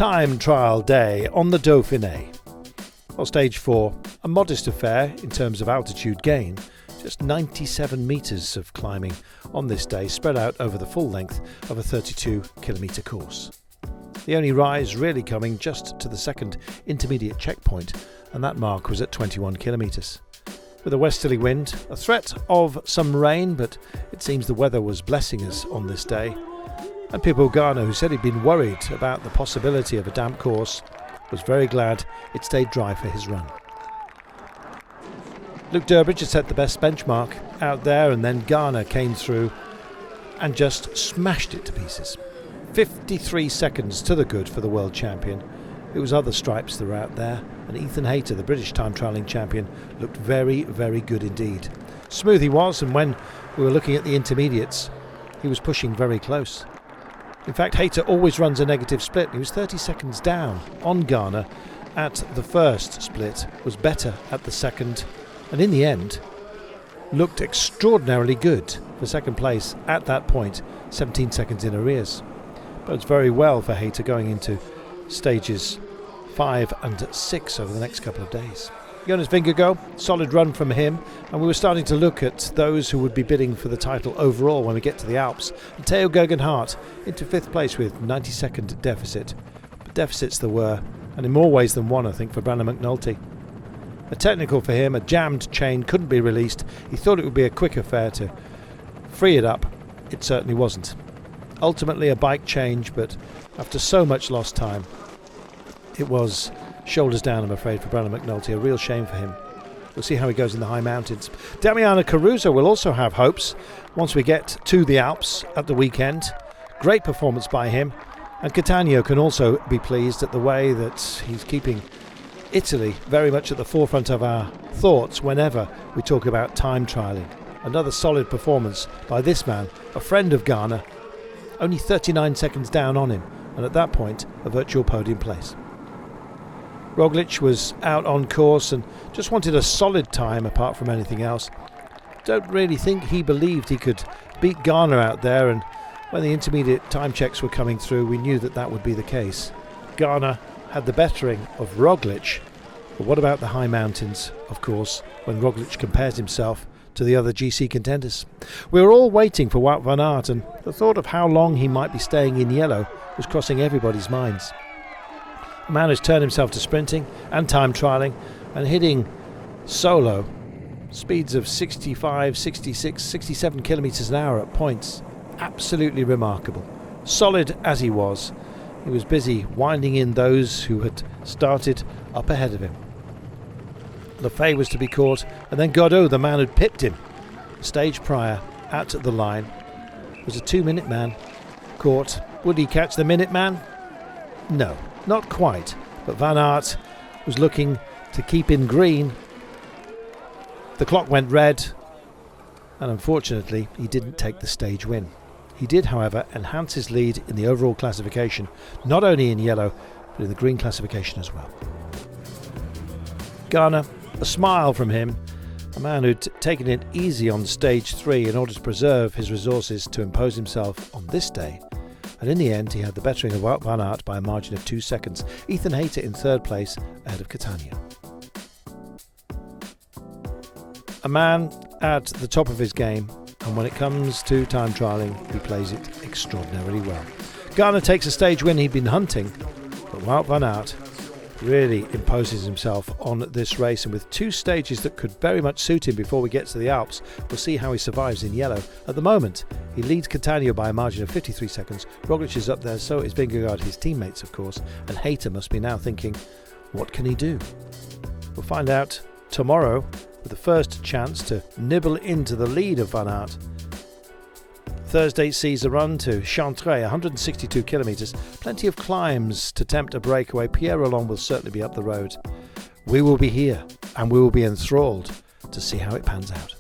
Time trial day on the Dauphiné. Well, stage 4, a modest affair in terms of altitude gain, just 97 metres of climbing on this day, spread out over the full length of a 32-kilometre course. The only rise really coming just to the second intermediate checkpoint, and that mark was at 21 kilometres. With a westerly wind, a threat of some rain, but it seems the weather was blessing us on this day. And Pipo Garner, who said he'd been worried about the possibility of a damp course, was very glad it stayed dry for his run. Luke Durbridge had set the best benchmark out there, and then Garner came through and just smashed it to pieces. 53 seconds to the good for the world champion. It was other stripes that were out there, and Ethan Hayter, the British time trialling champion, looked very, very good indeed. Smooth he was, and when we were looking at the intermediates, he was pushing very close. In fact, Hayter always runs a negative split. He was 30 seconds down on Garner at the first split, was better at the second, and in the end looked extraordinarily good for second place at that point, 17 seconds in arrears. Bodes very well for Hayter going into stages 5 and 6 over the next couple of days. Jonas Vingegaard, solid run from him, and we were starting to look at those who would be bidding for the title overall when we get to the Alps. And Theo Geoghegan-Hart into 5th place with 90-second deficit. But deficits there were, and in more ways than one, I think, for Brandon McNulty. A technical for him, a jammed chain couldn't be released. He thought it would be a quick affair to free it up. It certainly wasn't. Ultimately a bike change, but after so much lost time, it was shoulders down, I'm afraid, for Brandon McNulty. A real shame for him. We'll see how he goes in the high mountains. Damiano Caruso will also have hopes once we get to the Alps at the weekend. Great performance by him. And Catania can also be pleased at the way that he's keeping Italy very much at the forefront of our thoughts whenever we talk about time trialling. Another solid performance by this man, a friend of Garner, only 39 seconds down on him, and at that point a virtual podium place. Roglic was out on course and just wanted a solid time apart from anything else. Don't really think he believed he could beat Garner out there, and when the intermediate time checks were coming through, we knew that that would be the case. Garner had the bettering of Roglic, but what about the high mountains, of course, when Roglic compares himself to the other GC contenders? We were all waiting for Wout van Aert, and the thought of how long he might be staying in yellow was crossing everybody's minds. The man has turned himself to sprinting and time trialling and hitting solo speeds of 65, 66, 67 kilometres an hour at points. Absolutely remarkable. Solid as he was busy winding in those who had started up ahead of him. Lefay was to be caught, and then Godot, the man who'd pipped him the stage prior at the line, was a 2-minute man caught. Would he catch the minute man? No, not quite, but Van Aert was looking to keep in green. The clock went red, and unfortunately he didn't take the stage win. He did, however, enhance his lead in the overall classification, not only in yellow, but in the green classification as well. Garner, a smile from him, a man who'd taken it easy on stage 3 in order to preserve his resources to impose himself on this day. And in the end, he had the bettering of Wout van Aert by a margin of 2 seconds. Ethan Hayter in 3rd place ahead of Catania. A man at the top of his game, and when it comes to time trialling, he plays it extraordinarily well. Garner takes a stage win he'd been hunting, but Wout van Aert really imposes himself on this race, and with 2 stages that could very much suit him before we get to the Alps, we'll see how he survives in yellow. At the moment, he leads Catania by a margin of 53 seconds. Roglic is up there, so is Vingegaard, his teammates of course, and Hayter must be now thinking, what can he do? We'll find out tomorrow, with the first chance to nibble into the lead of Van Aert. Thursday sees a run to Chantrey, 162 kilometres, plenty of climbs to tempt a breakaway. Pierre Rolland will certainly be up the road. We will be here, and we will be enthralled to see how it pans out.